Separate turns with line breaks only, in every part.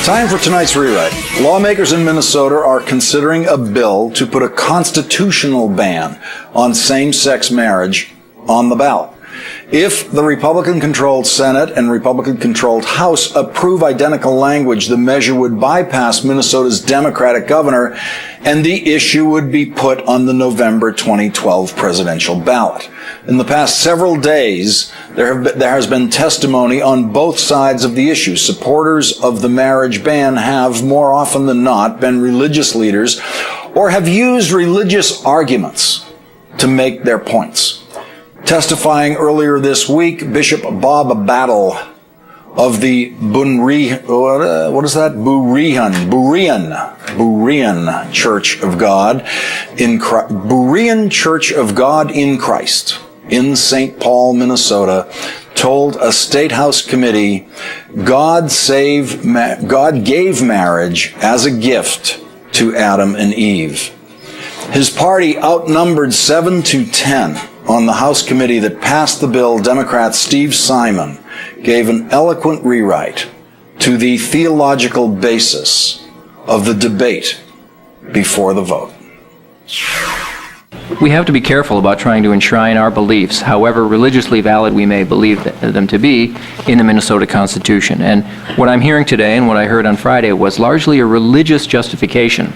Time for tonight's rewrite. Lawmakers in Minnesota are considering a bill to put a constitutional ban on same-sex marriage on the ballot. If the Republican-controlled Senate and Republican-controlled House approve identical language, the measure would bypass Minnesota's Democratic governor, and the issue would be put on the November 2012 presidential ballot. In the past several days, there has been testimony on both sides of the issue. Supporters of the marriage ban have, more often than not, been religious leaders or have used religious arguments to make their points. Testifying earlier this week, Bishop Bob Battle of the Berean Church of God in Berean Church of God in Christ in St. Paul, Minnesota, told a State House committee, God gave marriage as a gift to Adam and Eve. His party outnumbered 7-10 on the House committee that passed the bill. Democrat Steve Simon gave an eloquent rewrite to the theological basis of the debate before the vote.
We have to be careful about trying to enshrine our beliefs, however religiously valid we may believe them to be, in the Minnesota Constitution. And what I'm hearing today and what I heard on Friday was largely a religious justification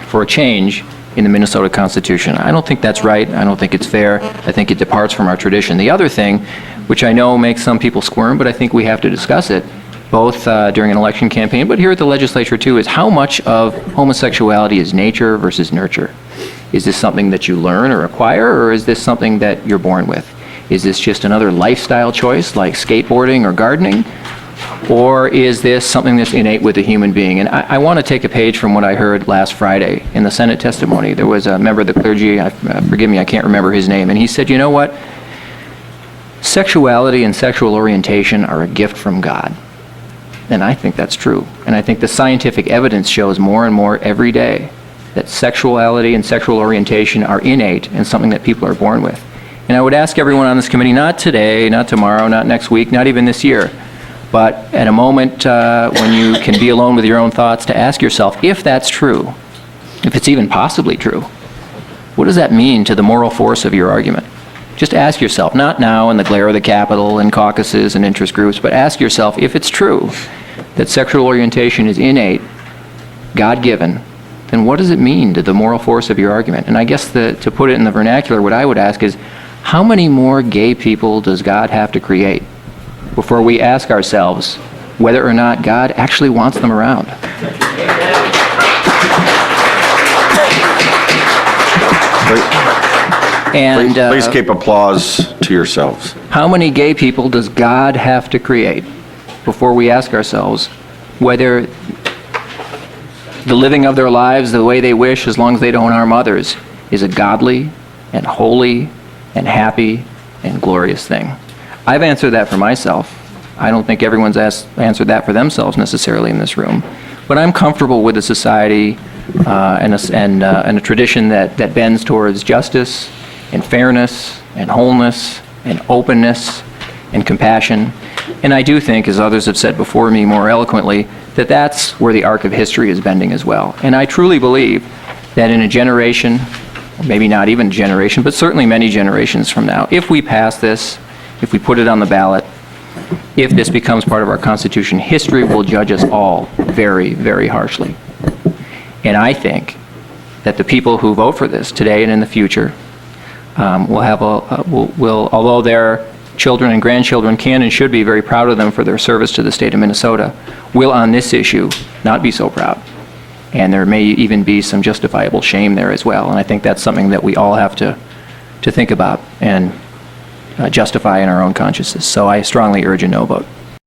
for a change in the Minnesota Constitution. I don't think that's right. I don't think it's fair. I think it departs from our tradition. The other thing, which I know makes some people squirm, but I think we have to discuss it, both during an election campaign, but here at the legislature too, is how much of homosexuality is nature versus nurture. Is this something that you learn or acquire, or is this something that you're born with? Is this just another lifestyle choice like skateboarding or gardening? Or is this something that's innate with a human being? And I want to take a page from what I heard last Friday in the Senate testimony. There was a member of the clergy, forgive me, I can't remember his name, and he said, you know what? Sexuality and sexual orientation are a gift from God. And I think that's true. And I think the scientific evidence shows more and more every day that sexuality and sexual orientation are innate and something that people are born with. And I would ask everyone on this committee, not today, not tomorrow, not next week, not even this year, but at a moment when you can be alone with your own thoughts, to ask yourself, if that's true, if it's even possibly true, what does that mean to the moral force of your argument? Just ask yourself, not now in the glare of the Capitol and caucuses and interest groups, but ask yourself, if it's true that sexual orientation is innate, God-given, then what does it mean to the moral force of your argument? And I guess to put it in the vernacular, what I would ask is, how many more gay people does God have to create before we ask ourselves whether or not God actually wants them around? And
please keep applause to yourselves.
How many gay people does God have to create before we ask ourselves whether the living of their lives the way they wish, as long as they don't harm others, is a godly and holy and happy and glorious thing? I've answered that for myself. I don't think everyone's answered that for themselves necessarily in this room. But I'm comfortable with a society and a tradition that bends towards justice and fairness and wholeness and openness and compassion. And I do think, as others have said before me more eloquently, that that's where the arc of history is bending as well. And I truly believe that in a generation, or maybe not even a generation, but certainly many generations from now, if we pass this, if we put it on the ballot, if this becomes part of our Constitution, history will judge us all very, very harshly. And I think that the people who vote for this today and in the future will, although their children and grandchildren can and should be very proud of them for their service to the state of Minnesota, will on this issue not be so proud. And there may even be some justifiable shame there as well. And I think that's something that we all have to think about and justify in our own consciences. So I strongly urge a no vote.